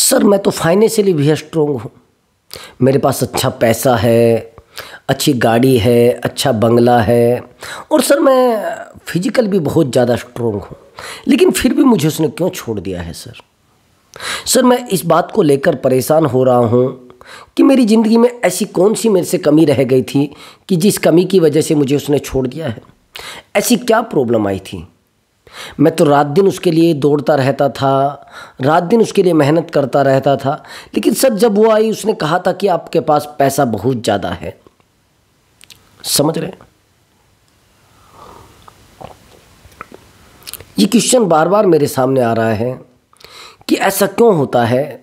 Sir मैं तो financially भी स्ट्रोंग हूँ। मेरे पास अच्छा पैसा है, अच्छी गाड़ी है, अच्छा बंगला है और सर मैं फिजिकल भी बहुत ज़्यादा स्ट्रोंग हूँ। लेकिन फिर भी मुझे उसने क्यों छोड़ दिया है सर? सर मैं इस बात को लेकर परेशान हो रहा हूँ कि मेरी ज़िंदगी में ऐसी कौन सी मेरे से कमी रह गई थी कि जिस कमी की वजह से मुझे उसने छोड़ दिया है। ऐसी क्या प्रॉब्लम आई थी? मैं तो रात दिन उसके लिए दौड़ता रहता था, रात दिन उसके लिए मेहनत करता रहता था। लेकिन सर जब वो आई उसने कहा था कि आपके पास पैसा बहुत ज़्यादा है। समझ रहे हैं? ये क्वेश्चन बार बार मेरे सामने आ रहा है कि ऐसा क्यों होता है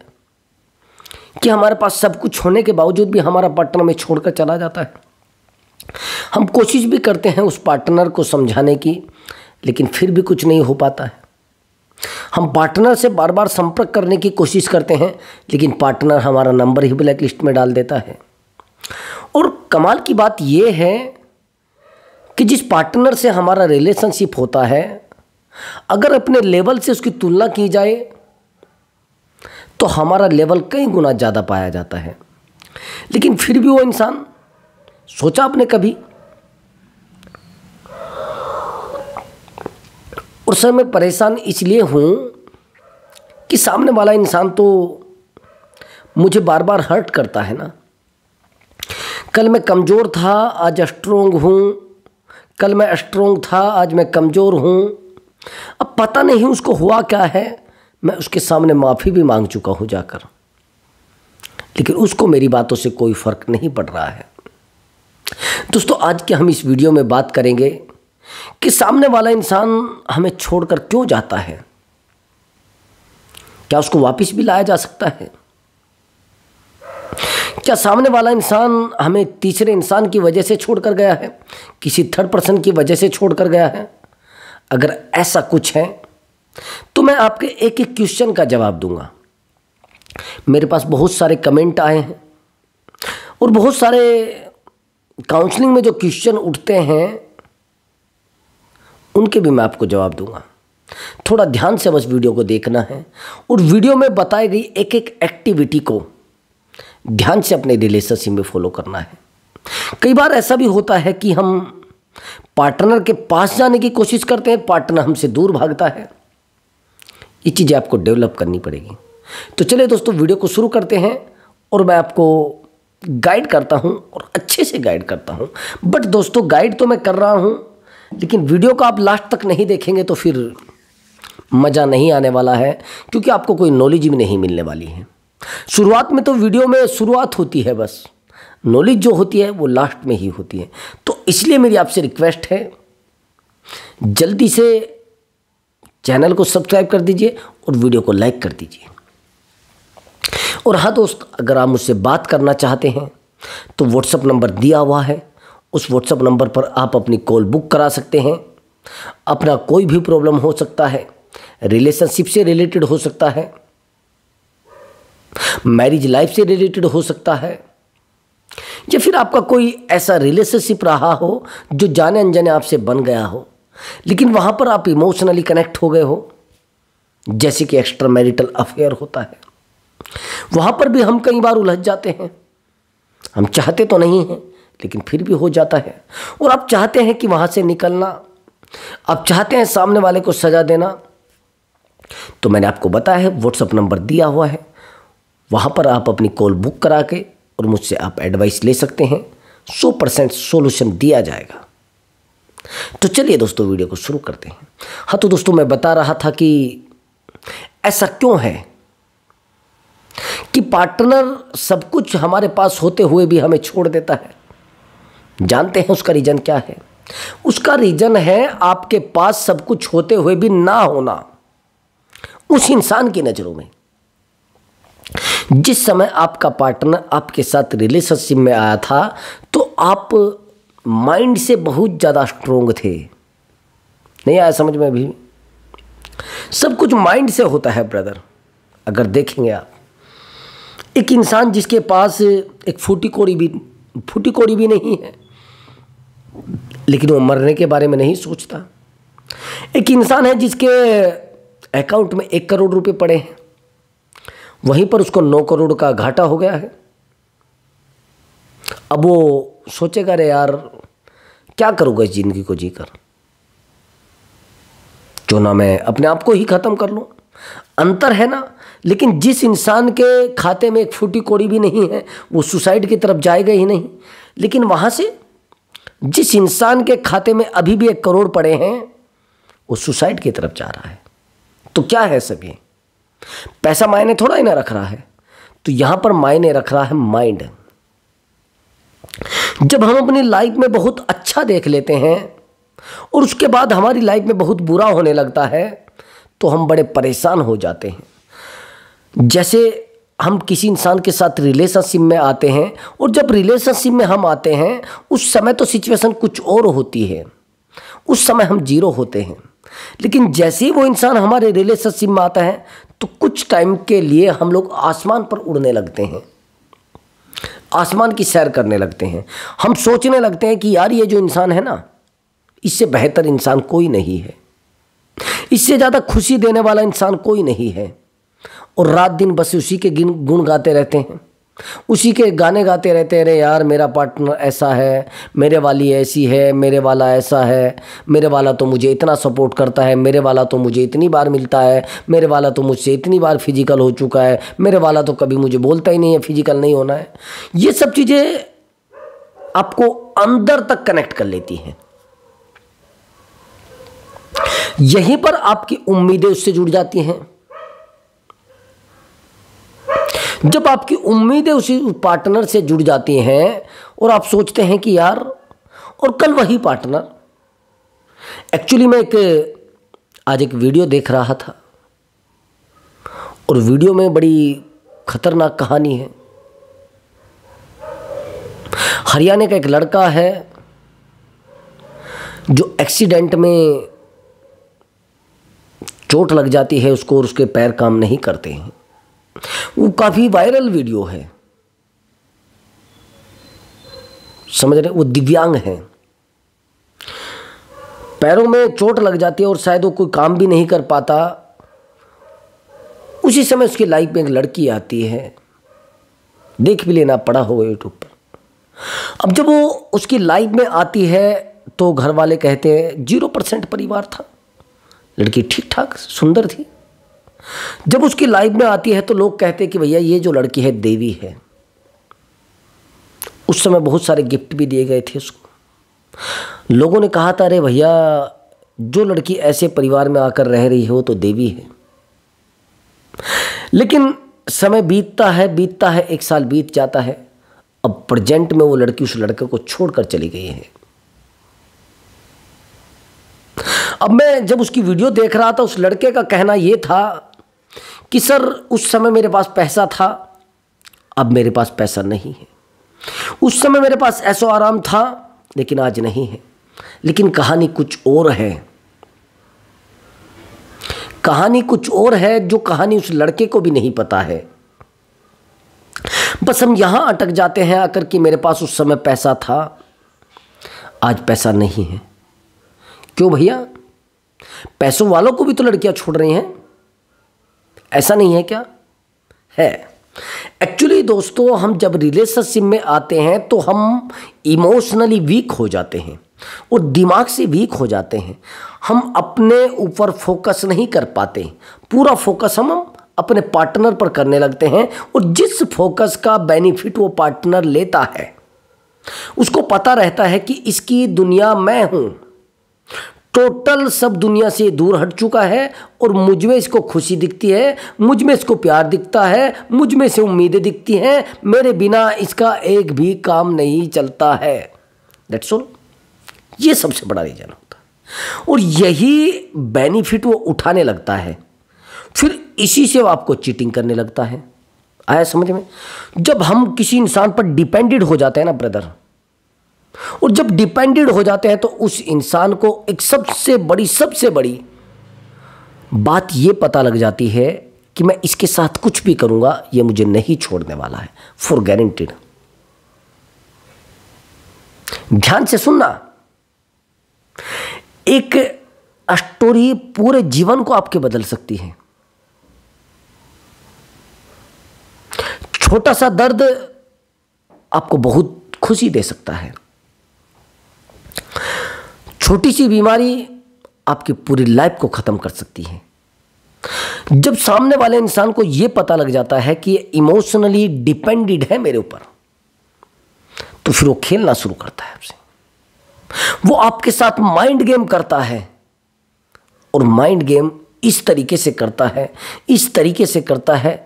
कि हमारे पास सब कुछ होने के बावजूद भी हमारा पार्टनर हमें छोड़कर चला जाता है। हम कोशिश भी करते हैं उस पार्टनर को समझाने की, लेकिन फिर भी कुछ नहीं हो पाता है। हम पार्टनर से बार बार संपर्क करने की कोशिश करते हैं, लेकिन पार्टनर हमारा नंबर ही ब्लैक लिस्ट में डाल देता है। और कमाल की बात यह है कि जिस पार्टनर से हमारा रिलेशनशिप होता है, अगर अपने लेवल से उसकी तुलना की जाए तो हमारा लेवल कई गुना ज़्यादा पाया जाता है। लेकिन फिर भी वो इंसान, सोचा आपने कभी? और सर मैं परेशान इसलिए हूँ कि सामने वाला इंसान तो मुझे बार बार हर्ट करता है ना। कल मैं कमज़ोर था, आज स्ट्रोंग हूँ। कल मैं स्ट्रोंग था, आज मैं कमज़ोर हूँ। अब पता नहीं उसको हुआ क्या है। मैं उसके सामने माफ़ी भी मांग चुका हूँ जाकर, लेकिन उसको मेरी बातों से कोई फ़र्क नहीं पड़ रहा है। दोस्तों आज के हम इस वीडियो में बात करेंगे कि सामने वाला इंसान हमें छोड़कर क्यों जाता है। क्या उसको वापस भी लाया जा सकता है? क्या सामने वाला इंसान हमें तीसरे इंसान की वजह से छोड़कर गया है, किसी थर्ड पर्सन की वजह से छोड़कर गया है? अगर ऐसा कुछ है तो मैं आपके एक एक क्वेश्चन का जवाब दूंगा। मेरे पास बहुत सारे कमेंट आए हैं और बहुत सारे काउंसलिंग में जो क्वेश्चन उठते हैं उनके भी मैं आपको जवाब दूंगा। थोड़ा ध्यान से बस वीडियो को देखना है और वीडियो में बताई गई एक एक एक्टिविटी को ध्यान से अपने रिलेशनशिप में फॉलो करना है। कई बार ऐसा भी होता है कि हम पार्टनर के पास जाने की कोशिश करते हैं, पार्टनर हमसे दूर भागता है। ये चीज़ें आपको डेवलप करनी पड़ेगी। तो चलिए दोस्तों वीडियो को शुरू करते हैं और मैं आपको गाइड करता हूं और अच्छे से गाइड करता हूं। बट दोस्तों गाइड तो मैं कर रहा हूं, लेकिन वीडियो को आप लास्ट तक नहीं देखेंगे तो फिर मज़ा नहीं आने वाला है, क्योंकि आपको कोई नॉलेज भी नहीं मिलने वाली है। शुरुआत में तो वीडियो में शुरुआत होती है, बस नॉलेज जो होती है वो लास्ट में ही होती है। तो इसलिए मेरी आपसे रिक्वेस्ट है, जल्दी से चैनल को सब्सक्राइब कर दीजिए और वीडियो को लाइक कर दीजिए। और हाँ दोस्त, अगर आप मुझसे बात करना चाहते हैं तो व्हाट्सएप नंबर दिया हुआ है, उस व्हाट्सएप नंबर पर आप अपनी कॉल बुक करा सकते हैं। अपना कोई भी प्रॉब्लम हो सकता है, रिलेशनशिप से रिलेटेड हो सकता है, मैरिज लाइफ से रिलेटेड हो सकता है, या फिर आपका कोई ऐसा रिलेशनशिप रहा हो जो जाने अनजाने आपसे बन गया हो, लेकिन वहाँ पर आप इमोशनली कनेक्ट हो गए हो, जैसे कि एक्स्ट्रा मैरिटल अफेयर होता है। वहाँ पर भी हम कई बार उलझ जाते हैं। हम चाहते तो नहीं हैं, लेकिन फिर भी हो जाता है। और आप चाहते हैं कि वहाँ से निकलना, आप चाहते हैं सामने वाले को सजा देना। तो मैंने आपको बताया है, व्हाट्सएप नंबर दिया हुआ है, वहाँ पर आप अपनी कॉल बुक करा के और मुझसे आप एडवाइस ले सकते हैं। 100% सोल्यूशन दिया जाएगा। तो चलिए दोस्तों वीडियो को शुरू करते हैं। हाँ तो दोस्तों मैं बता रहा था कि ऐसा क्यों है कि पार्टनर सब कुछ हमारे पास होते हुए भी हमें छोड़ देता है। जानते हैं उसका रीज़न क्या है? उसका रीज़न है आपके पास सब कुछ होते हुए भी ना होना उस इंसान की नज़रों में। जिस समय आपका पार्टनर आपके साथ रिलेशनशिप में आया था तो आप माइंड से बहुत ज़्यादा स्ट्रोंग थे। नहीं आया समझ में? अभी सब कुछ माइंड से होता है ब्रदर। अगर देखेंगे आप, एक इंसान जिसके पास एक फूटी कोड़ी भी नहीं है, लेकिन वो मरने के बारे में नहीं सोचता। एक इंसान है जिसके अकाउंट में 1 करोड़ रुपए पड़े हैं, वहीं पर उसको 9 करोड़ का घाटा हो गया है। अब वो सोचेगा अरे यार क्या करूँगा इस जिंदगी को जीकर, क्यों ना मैं अपने आप को ही ख़त्म कर लूँ। अंतर है ना। लेकिन जिस इंसान के खाते में एक फूटी कौड़ी भी नहीं है वो सुसाइड की तरफ जाएगा ही नहीं। लेकिन वहाँ से जिस इंसान के खाते में अभी भी 1 करोड़ पड़े हैं वो सुसाइड की तरफ जा रहा है। तो क्या है सब ये? पैसा मायने थोड़ा ही ना रख रहा है, तो यहाँ पर मायने रख रहा है माइंड। जब हम अपनी लाइफ में बहुत अच्छा देख लेते हैं और उसके बाद हमारी लाइफ में बहुत बुरा होने लगता है तो हम बड़े परेशान हो जाते हैं। जैसे हम किसी इंसान के साथ रिलेशनशिप में आते हैं और जब रिलेशनशिप में हम आते हैं उस समय तो सिचुएशन कुछ और होती है, उस समय हम जीरो होते हैं। लेकिन जैसे ही वो इंसान हमारे रिलेशनशिप में आता है तो कुछ टाइम के लिए हम लोग आसमान पर उड़ने लगते हैं, आसमान की सैर करने लगते हैं। हम सोचने लगते हैं कि यार ये जो इंसान है ना, इससे बेहतर इंसान कोई नहीं है, इससे ज़्यादा खुशी देने वाला इंसान कोई नहीं है। और रात दिन बस उसी के गुण गाते रहते हैं, उसी के गाने गाते रहते हैं। अरे यार मेरा पार्टनर ऐसा है, मेरे वाली ऐसी है, मेरे वाला ऐसा है, मेरे वाला तो मुझे इतना सपोर्ट करता है, मेरे वाला तो मुझे इतनी बार मिलता है, मेरे वाला तो मुझसे इतनी बार फिजिकल हो चुका है, मेरे वाला तो कभी मुझे बोलता ही नहीं है फिजिकल नहीं होना है। ये सब चीज़ें आपको अंदर तक कनेक्ट कर लेती हैं। यहीं पर आपकी उम्मीदें उससे जुड़ जाती हैं। जब आपकी उम्मीदें उसी पार्टनर से जुड़ जाती हैं और आप सोचते हैं कि यार, और कल वही पार्टनर, एक्चुअली मैं आज एक वीडियो देख रहा था और वीडियो में बड़ी खतरनाक कहानी है। हरियाणा का एक लड़का है जो एक्सीडेंट में चोट लग जाती है उसको और उसके पैर काम नहीं करते हैं। वो काफ़ी वायरल वीडियो है, समझ रहे? वो दिव्यांग है, पैरों में चोट लग जाती है और शायद वो कोई काम भी नहीं कर पाता। उसी समय उसकी लाइफ में एक लड़की आती है, देख भी लेना पड़ा होगा यूट्यूब पर। अब जब वो उसकी लाइफ में आती है तो घर वाले कहते हैं 0% परिवार था, लड़की ठीक ठाक सुंदर थी। जब उसकी लाइफ में आती है तो लोग कहते हैं कि भैया ये जो लड़की है देवी है। उस समय बहुत सारे गिफ्ट भी दिए गए थे उसको। लोगों ने कहा था अरे भैया जो लड़की ऐसे परिवार में आकर रह रही है वो तो देवी है। लेकिन समय बीतता है 1 साल बीत जाता है। अब प्रेजेंट में वो लड़की उस लड़के को छोड़कर चली गई है। अब मैं जब उसकी वीडियो देख रहा था उस लड़के का कहना ये था कि सर उस समय मेरे पास पैसा था, अब मेरे पास पैसा नहीं है। उस समय मेरे पास ऐशो आराम था लेकिन आज नहीं है। लेकिन कहानी कुछ और है, कहानी कुछ और है जो कहानी उस लड़के को भी नहीं पता है। बस हम यहां अटक जाते हैं आकर कि मेरे पास उस समय पैसा था, आज पैसा नहीं है। क्यों भैया? पैसों वालों को भी तो लड़कियां छोड़ रही हैं, ऐसा नहीं है क्या? है। एक्चुअली दोस्तों हम जब रिलेशनशिप में आते हैं तो हम इमोशनली वीक हो जाते हैं और दिमाग से वीक हो जाते हैं। हम अपने ऊपर फोकस नहीं कर पाते, पूरा फोकस हम अपने पार्टनर पर करने लगते हैं। और जिस फोकस का बेनिफिट वो पार्टनर लेता है उसको पता रहता है कि इसकी दुनिया मैं हूं, टोटल सब दुनिया से दूर हट चुका है और मुझ में इसको खुशी दिखती है, मुझ में इसको प्यार दिखता है, मुझ में से उम्मीदें दिखती हैं, मेरे बिना इसका एक भी काम नहीं चलता है। That's all. ये सबसे बड़ा रीजन होता है और यही बेनिफिट वो उठाने लगता है। फिर इसी से वो आपको चीटिंग करने लगता है। आया समझ में? जब हम किसी इंसान पर डिपेंडेंट हो जाते हैं ना ब्रदर, और जब डिपेंडेंट हो जाते हैं तो उस इंसान को एक सबसे बड़ी बात ये पता लग जाती है कि मैं इसके साथ कुछ भी करूंगा ये मुझे नहीं छोड़ने वाला है, फॉर गारंटीड। ध्यान से सुनना, एक स्टोरी पूरे जीवन को आपके बदल सकती है। छोटा सा दर्द आपको बहुत खुशी दे सकता है। छोटी सी बीमारी आपकी पूरी लाइफ को ख़त्म कर सकती है। जब सामने वाले इंसान को यह पता लग जाता है कि इमोशनली डिपेंडेड है मेरे ऊपर, तो फिर वो खेलना शुरू करता है आपसे। वो आपके साथ माइंड गेम करता है, और माइंड गेम इस तरीके से करता है, इस तरीके से करता है,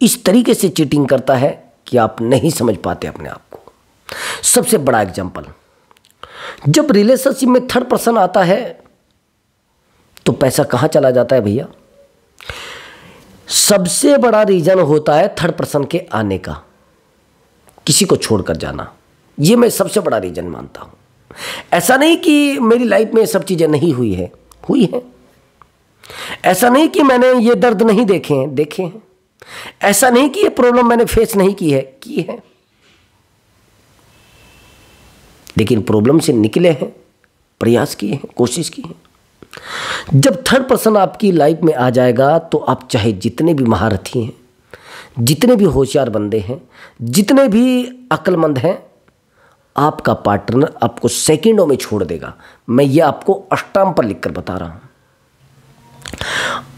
इस तरीके से चीटिंग करता है कि आप नहीं समझ पाते अपने आप को। सबसे बड़ा एग्जाम्पल, जब रिलेशनशिप में थर्ड पर्सन आता है तो पैसा कहाँ चला जाता है भैया? सबसे बड़ा रीजन होता है थर्ड पर्सन के आने का, किसी को छोड़कर जाना। ये मैं सबसे बड़ा रीजन मानता हूं। ऐसा नहीं कि मेरी लाइफ में ये सब चीजें नहीं हुई है, हुई है। ऐसा नहीं कि मैंने ये दर्द नहीं देखे हैं, देखे हैं। ऐसा नहीं कि ये प्रॉब्लम मैंने फेस नहीं की है, की है। लेकिन प्रॉब्लम से निकले हैं, प्रयास किए हैं, कोशिश की है। जब थर्ड पर्सन आपकी लाइफ में आ जाएगा तो आप चाहे जितने भी महारथी हैं, जितने भी होशियार बंदे हैं, जितने भी अक्लमंद हैं, आपका पार्टनर आपको सेकंडों में छोड़ देगा। मैं ये आपको अष्टांग पर लिखकर बता रहा हूं।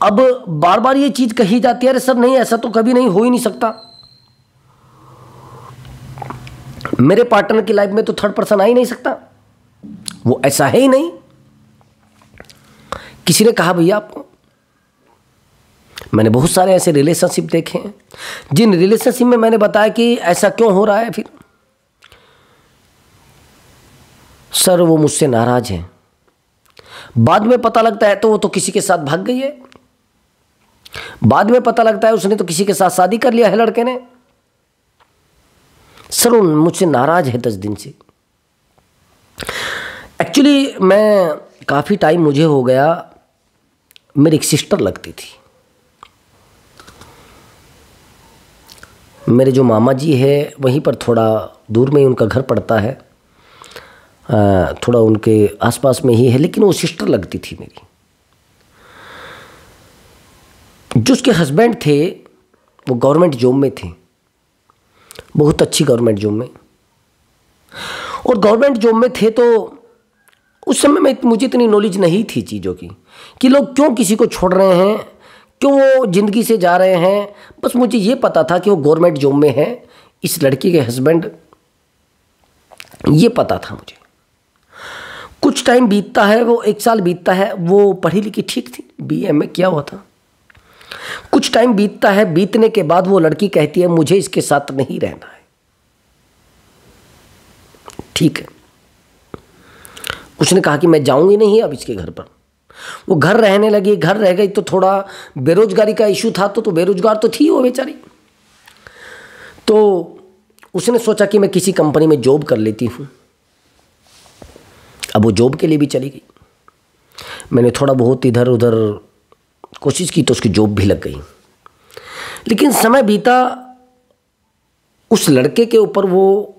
अब बार बार ये चीज कही जाती है, अरे सर नहीं, ऐसा तो कभी नहीं, हो ही नहीं सकता। मेरे पार्टनर की लाइफ में तो थर्ड पर्सन आ ही नहीं सकता, वो ऐसा है ही नहीं। किसी ने कहा भैया आपको? मैंने बहुत सारे ऐसे रिलेशनशिप देखे हैं जिन रिलेशनशिप में मैंने बताया कि ऐसा क्यों हो रहा है, फिर सर वो मुझसे नाराज हैं। बाद में पता लगता है तो वो तो किसी के साथ भाग गई है। बाद में पता लगता है उसने तो किसी के साथ शादी कर लिया है लड़के ने। सर वो मुझसे नाराज है 10 दिन से। एक्चुअली मैं काफ़ी टाइम मुझे हो गया, मेरी एक सिस्टर लगती थी। मेरे जो मामा जी है वहीं पर थोड़ा दूर में ही उनका घर पड़ता है, थोड़ा उनके आसपास में ही है, लेकिन वो सिस्टर लगती थी मेरी। जो उसके हस्बैंड थे वो गवर्नमेंट जॉब में थे, बहुत अच्छी गवर्नमेंट जॉब में। और गवर्नमेंट जॉब में थे तो उस समय में मुझे इतनी नॉलेज नहीं थी चीज़ों की कि लोग क्यों किसी को छोड़ रहे हैं, क्यों वो ज़िंदगी से जा रहे हैं। बस मुझे ये पता था कि वो गवर्नमेंट जॉब में है, इस लड़की के हस्बैंड, ये पता था मुझे। कुछ टाइम बीतता है, वो 1 साल बीतता है, वो पढ़ी लिखी ठीक थी, BA में किया हुआ था। कुछ टाइम बीतता है, बीतने के बाद वो लड़की कहती है मुझे इसके साथ नहीं रहना है। ठीक है, उसने कहा कि मैं जाऊंगी नहीं अब इसके घर पर। वो घर रहने लगी, घर रह गई तो थोड़ा बेरोजगारी का इशू था, तो बेरोजगार तो थी वो बेचारी। तो उसने सोचा कि मैं किसी कंपनी में जॉब कर लेती हूँ। अब वो जॉब के लिए भी चली गई। मैंने थोड़ा बहुत इधर उधर कोशिश की तो उसकी जॉब भी लग गई। लेकिन समय बीता, उस लड़के के ऊपर वो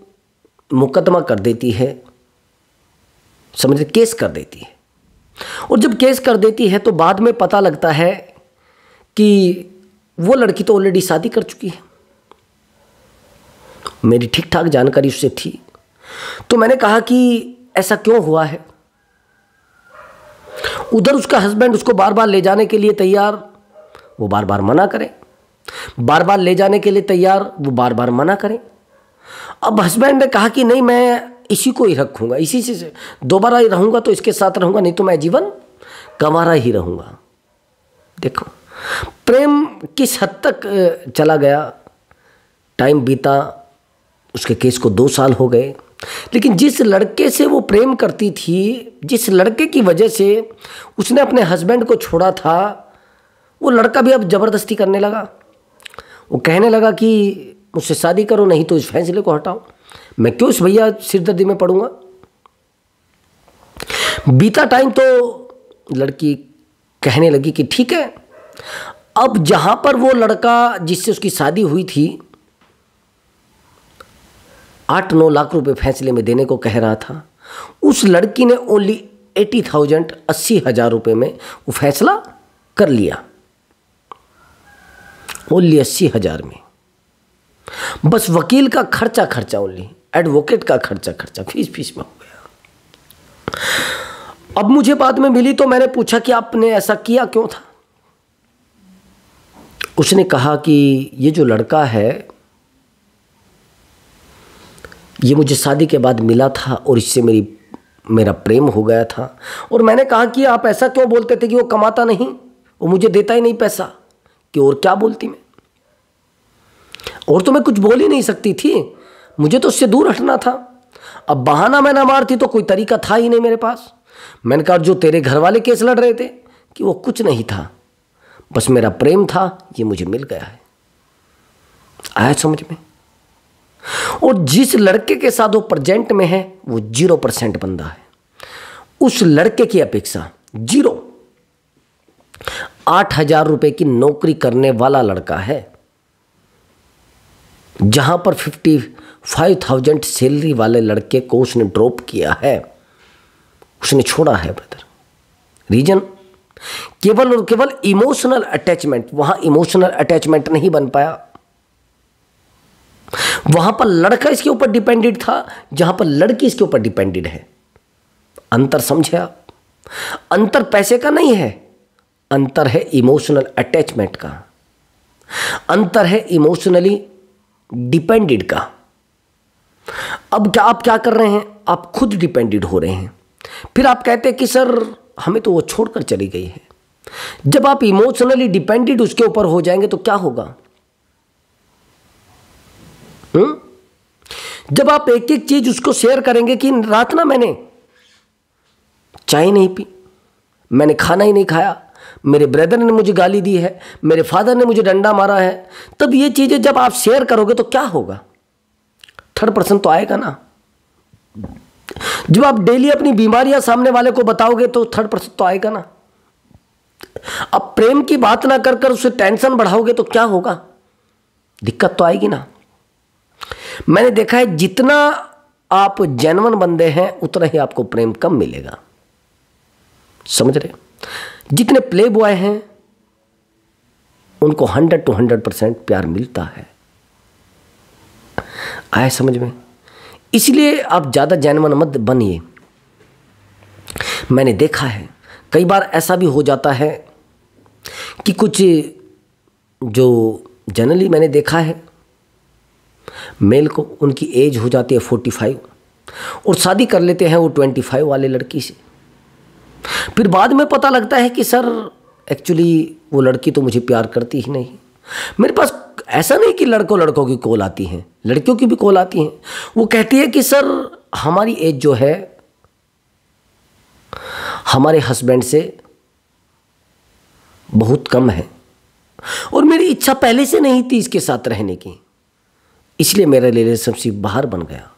मुकदमा कर देती है, समझे, केस कर देती है। और जब केस कर देती है तो बाद में पता लगता है कि वो लड़की तो ऑलरेडी शादी कर चुकी है। मेरी ठीक ठाक जानकारी उससे थी। तो मैंने कहा कि ऐसा क्यों हुआ है। उधर उसका हस्बैंड उसको बार बार ले जाने के लिए तैयार, वो बार बार मना करे, बार बार ले जाने के लिए तैयार, वो बार बार मना करे। अब हस्बैंड ने कहा कि नहीं, मैं इसी को ही रखूंगा, इसी से दोबारा ही रहूंगा, तो इसके साथ रहूंगा, नहीं तो मैं जीवन गंवारा ही रहूंगा। देखो प्रेम किस हद तक चला गया। टाइम बीता, उसके केस को 2 साल हो गए, लेकिन जिस लड़के से वो प्रेम करती थी, जिस लड़के की वजह से उसने अपने हस्बैंड को छोड़ा था, वो लड़का भी अब ज़बरदस्ती करने लगा। वो कहने लगा कि मुझसे शादी करो, नहीं तो इस फैसले को हटाओ। मैं क्यों इस भैया सिरदर्दी में पड़ूंगा। बीता टाइम तो लड़की कहने लगी कि ठीक है। अब जहां पर वो लड़का जिससे उसकी शादी हुई थी 8-9 लाख रुपए फैसले में देने को कह रहा था, उस लड़की ने ओनली 80,000 रुपये में वो फैसला कर लिया, ओनली 80,000 में। बस वकील का खर्चा ओनली, एडवोकेट का खर्चा फीस में हो गया। अब मुझे बाद में मिली तो मैंने पूछा कि आपने ऐसा किया क्यों था। उसने कहा कि ये जो लड़का है ये मुझे शादी के बाद मिला था और इससे मेरा प्रेम हो गया था। और मैंने कहा कि आप ऐसा क्यों बोलते थे कि वो कमाता नहीं, वो मुझे देता ही नहीं पैसा, कि और क्या बोलती मैं, और तो मैं कुछ बोल ही नहीं सकती थी, मुझे तो उससे दूर हटना था। अब बहाना मैं ना मारती तो कोई तरीका था ही नहीं मेरे पास। मैंने कहा जो तेरे घर वाले केस लड़ रहे थे कि वो कुछ नहीं था, बस मेरा प्रेम था, ये मुझे मिल गया है। आया समझ में? और जिस लड़के के साथ वो प्रेजेंट में है वो 0% बंदा है। उस लड़के की अपेक्षा 8,000 रुपए की नौकरी करने वाला लड़का है, जहां पर 55,000 सैलरी वाले लड़के को उसने ड्रॉप किया है, उसने छोड़ा है ब्रदर। रीजन केवल और केवल इमोशनल अटैचमेंट। वहां इमोशनल अटैचमेंट नहीं बन पाया, वहां पर लड़का इसके ऊपर डिपेंडेंट था, जहां पर लड़की इसके ऊपर डिपेंडेंट है। अंतर समझे आप? अंतर पैसे का नहीं है, अंतर है इमोशनल अटैचमेंट का, अंतर है इमोशनली डिपेंडेंट का। अब क्या आप क्या कर रहे हैं? आप खुद डिपेंडेंट हो रहे हैं। फिर आप कहते हैं कि सर हमें तो वो छोड़कर चली गई है। जब आप इमोशनली डिपेंडेंट उसके ऊपर हो जाएंगे तो क्या होगा? जब आप एक एक चीज उसको शेयर करेंगे कि रात ना मैंने चाय नहीं पी, मैंने खाना ही नहीं खाया, मेरे ब्रदर ने मुझे गाली दी है, मेरे फादर ने मुझे डंडा मारा है, तब ये चीजें जब आप शेयर करोगे तो क्या होगा? 3rd तो आएगा ना। जब आप डेली अपनी बीमारियां सामने वाले को बताओगे तो 3rd तो आएगा ना। अब प्रेम की बात ना कर उसे टेंशन बढ़ाओगे तो क्या होगा? दिक्कत तो आएगी ना। मैंने देखा है जितना आप जेन्युइन बंदे हैं उतना ही आपको प्रेम कम मिलेगा। समझ रहे? जितने प्ले बॉय हैं उनको 100% प्यार मिलता है। आए समझ में? इसलिए आप ज़्यादा जेन्युइन मत बनिए। मैंने देखा है कई बार ऐसा भी हो जाता है कि कुछ जो जनरली मैंने देखा है मेल को, उनकी एज हो जाती है 45 और शादी कर लेते हैं वो 25 वाले लड़की से। फिर बाद में पता लगता है कि सर एक्चुअली वो लड़की तो मुझे प्यार करती ही नहीं। मेरे पास ऐसा नहीं कि लड़कों की कॉल आती हैं, लड़कियों की भी कॉल आती हैं। वो कहती है कि सर हमारी एज जो है हमारे हस्बैंड से बहुत कम है और मेरी इच्छा पहले से नहीं थी इसके साथ रहने की, इसलिए मेरा रिलेशनशिप बाहर बन गया।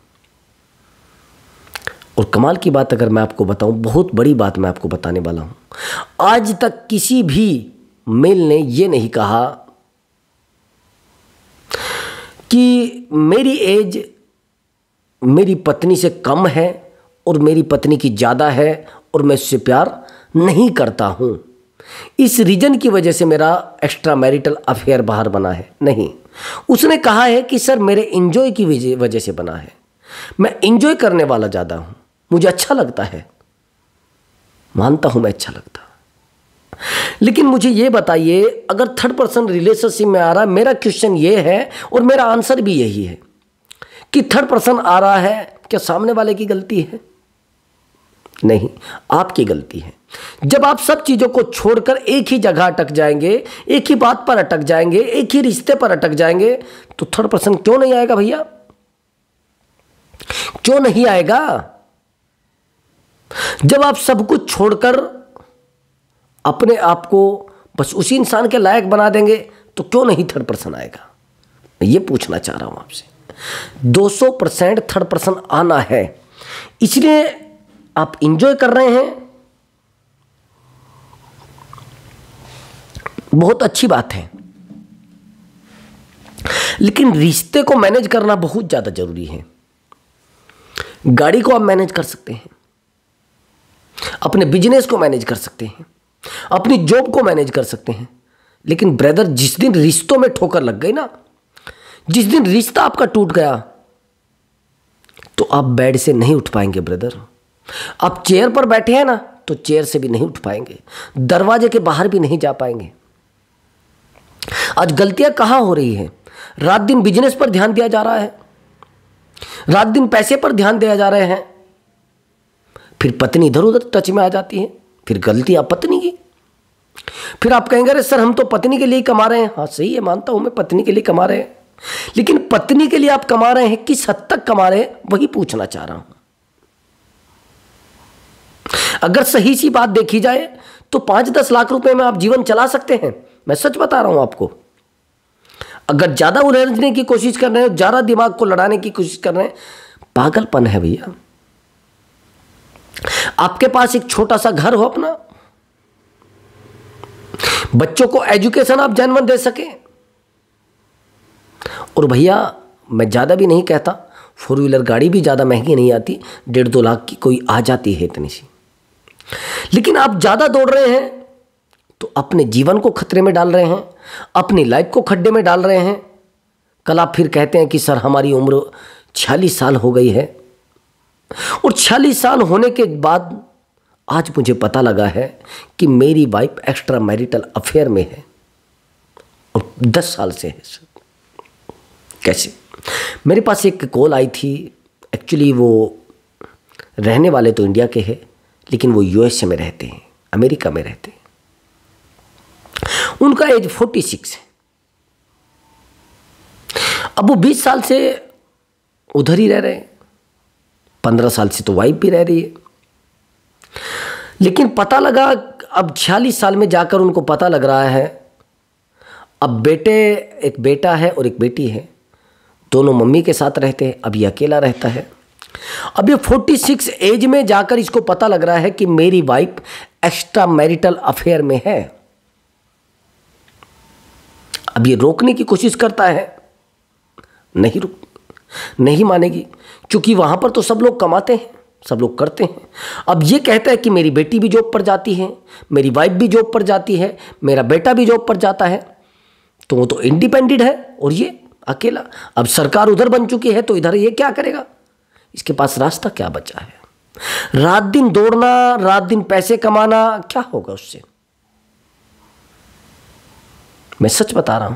और कमाल की बात अगर मैं आपको बताऊं, बहुत बड़ी बात मैं आपको बताने वाला हूं, आज तक किसी भी मेल ने यह नहीं कहा कि मेरी एज मेरी पत्नी से कम है और मेरी पत्नी की ज़्यादा है और मैं उससे प्यार नहीं करता हूं, इस रीजन की वजह से मेरा एक्स्ट्रा मैरिटल अफेयर बाहर बना है। नहीं, उसने कहा है कि सर मेरे एंजॉय की वजह से बना है, मैं एंजॉय करने वाला ज़्यादा हूं, मुझे अच्छा लगता है, मानता हूं मैं अच्छा लगता। लेकिन मुझे ये बताइए, अगर 3rd रिलेशनशिप में आ रहा है, मेरा क्वेश्चन ये है और मेरा आंसर भी यही है कि 3rd आ रहा है, क्या सामने वाले की गलती है? नहीं, आपकी गलती है। जब आप सब चीज़ों को छोड़कर एक ही जगह अटक जाएंगे, एक ही बात पर अटक जाएंगे, एक ही रिश्ते पर अटक जाएंगे, तो 3rd क्यों नहीं आएगा भैया? क्यों नहीं आएगा? जब आप सब कुछ छोड़कर अपने आप को बस उसी इंसान के लायक बना देंगे तो क्यों नहीं 3rd आएगा? मैं ये पूछना चाह रहा हूं आपसे। 200% 3rd आना है, इसलिए आप इंजॉय कर रहे हैं, बहुत अच्छी बात है, लेकिन रिश्ते को मैनेज करना बहुत ज़्यादा जरूरी है। गाड़ी को आप मैनेज कर सकते हैं, अपने बिजनेस को मैनेज कर सकते हैं, अपनी जॉब को मैनेज कर सकते हैं, लेकिन ब्रदर जिस दिन रिश्तों में ठोकर लग गई ना, जिस दिन रिश्ता आपका टूट गया तो आप बेड से नहीं उठ पाएंगे ब्रदर। आप चेयर पर बैठे हैं ना, तो चेयर से भी नहीं उठ पाएंगे, दरवाजे के बाहर भी नहीं जा पाएंगे। आज गलतियां कहां हो रही है? रात दिन बिजनेस पर ध्यान दिया जा रहा है, रात दिन पैसे पर ध्यान दिया जा रहे हैं, फिर पत्नी इधर उधर टच में आ जाती है, फिर गलती आप पत्नी की। फिर आप कहेंगे अरे सर हम तो पत्नी के लिए ही कमा रहे हैं। हाँ सही है, मानता हूं मैं, पत्नी के लिए कमा रहे हैं, लेकिन पत्नी के लिए आप कमा रहे हैं, किस हद तक कमा रहे हैं, वही पूछना चाह रहा हूं। अगर सही सी बात देखी जाए तो 5-10 लाख रुपए में आप जीवन चला सकते हैं। मैं सच बता रहा हूं आपको। अगर ज्यादा उलझने की कोशिश कर रहे हैं, ज्यादा दिमाग को लड़ाने की कोशिश कर रहे हैं, पागलपन है भैया। आपके पास एक छोटा सा घर हो अपना, बच्चों को एजुकेशन आप जन्म दे सके, और भैया मैं ज्यादा भी नहीं कहता, 4 व्हीलर गाड़ी भी ज्यादा महंगी नहीं आती, 1.5-2 लाख की कोई आ जाती है इतनी सी। लेकिन आप ज्यादा दौड़ रहे हैं तो अपने जीवन को खतरे में डाल रहे हैं, अपनी लाइफ को खड्डे में डाल रहे हैं। कल आप फिर कहते हैं कि सर हमारी उम्र 46 साल हो गई है, और 46 साल होने के बाद आज मुझे पता लगा है कि मेरी वाइफ एक्स्ट्रा मैरिटल अफेयर में है, और 10 साल से है। कैसे? मेरे पास एक कॉल आई थी, एक्चुअली वो रहने वाले तो इंडिया के हैं, लेकिन वो यूएसए में रहते हैं, अमेरिका में रहते हैं। उनका एज 46 है। अब वो 20 साल से उधर ही रह रहे हैं, 15 साल से तो वाइफ भी रह रही है। लेकिन पता लगा अब 46 साल में जाकर उनको पता लग रहा है, अब एक बेटा है और एक बेटी है, दोनों मम्मी के साथ रहते हैं, अब ये अकेला रहता है। अब ये 46 एज में जाकर इसको पता लग रहा है कि मेरी वाइफ एक्स्ट्रा मैरिटल अफेयर में है। अब ये रोकने की कोशिश करता है, नहीं मानेगी, क्योंकि वहां पर तो सब लोग कमाते हैं, सब लोग करते हैं। अब ये कहता है कि मेरी बेटी भी जॉब पर जाती है, मेरी वाइफ भी जॉब पर जाती है, मेरा बेटा भी जॉब पर जाता है, तो वो तो इंडिपेंडेंट है और ये अकेला। अब सरकार उधर बन चुकी है तो इधर ये क्या करेगा? इसके पास रास्ता क्या बचा है? रात दिन दौड़ना, रात दिन पैसे कमाना, क्या होगा उससे? मैं सच बता रहा हूं,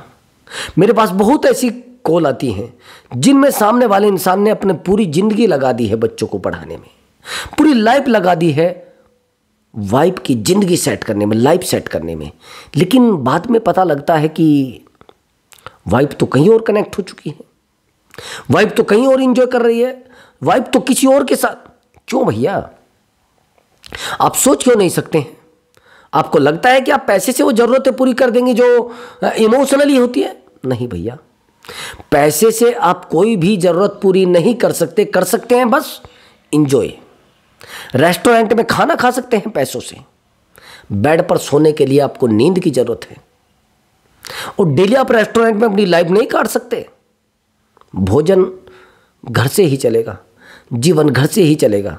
मेरे पास बहुत ऐसी कॉल आती हैं जिनमें सामने वाले इंसान ने अपने पूरी जिंदगी लगा दी है बच्चों को पढ़ाने में, पूरी लाइफ लगा दी है वाइफ की जिंदगी सेट करने में, लाइफ सेट करने में, लेकिन बाद में पता लगता है कि वाइफ तो कहीं और कनेक्ट हो चुकी है, वाइफ तो कहीं और एंजॉय कर रही है, वाइफ तो किसी और के साथ। क्यों भैया? आप सोच क्यों नहीं सकते हैं? आपको लगता है कि आप पैसे से वो जरूरतें पूरी कर देंगे जो इमोशनली होती है? नहीं भैया, पैसे से आप कोई भी जरूरत पूरी नहीं कर सकते। कर सकते हैं बस एंजॉय। रेस्टोरेंट में खाना खा सकते हैं पैसों से, बेड पर सोने के लिए आपको नींद की जरूरत है, और डेली आप रेस्टोरेंट में अपनी लाइफ नहीं काट सकते। भोजन घर से ही चलेगा, जीवन घर से ही चलेगा।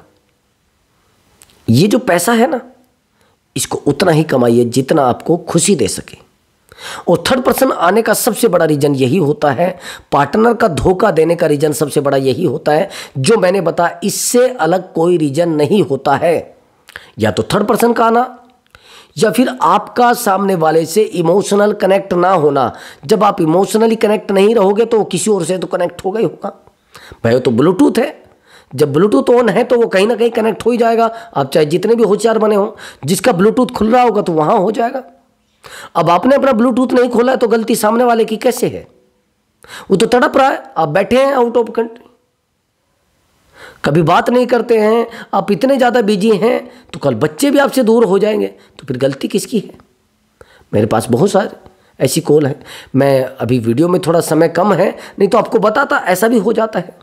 ये जो पैसा है ना, इसको उतना ही कमाइए जितना आपको खुशी दे सके। और थर्ड पर्सन आने का सबसे बड़ा रीजन यही होता है, पार्टनर का धोखा देने का रीजन सबसे बड़ा यही होता है, जो मैंने बताया, इससे अलग कोई रीजन नहीं होता है। या तो थर्ड पर्सन का आना, या फिर आपका सामने वाले से इमोशनल कनेक्ट ना होना। जब आप इमोशनली कनेक्ट नहीं रहोगे तो किसी और से तो कनेक्ट होगा ही होगा। भाई तो ब्लूटूथ है, जब ब्लूटूथ ऑन है तो वो कहीं ना कहीं कनेक्ट हो ही जाएगा। आप चाहे जितने भी होशियार बने हो, जिसका ब्लूटूथ खुल रहा होगा तो वहां हो जाएगा। अब आपने अपना ब्लूटूथ नहीं खोला है तो गलती सामने वाले की कैसे है? वो तो तड़प रहा है, आप बैठे हैं आउट ऑफ कंट्री, कभी बात नहीं करते हैं, आप इतने ज़्यादा बिजी हैं, तो कल बच्चे भी आपसे दूर हो जाएंगे, तो फिर गलती किसकी है? मेरे पास बहुत सारे ऐसी कॉल है। मैं अभी वीडियो में थोड़ा समय कम है, नहीं तो आपको बताता, ऐसा भी हो जाता है।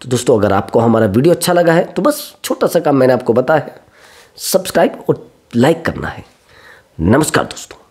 तो दोस्तों, अगर आपको हमारा वीडियो अच्छा लगा है तो बस छोटा सा काम मैंने आपको बताया है, सब्सक्राइब और लाइक करना है। नमस्कार दोस्तों।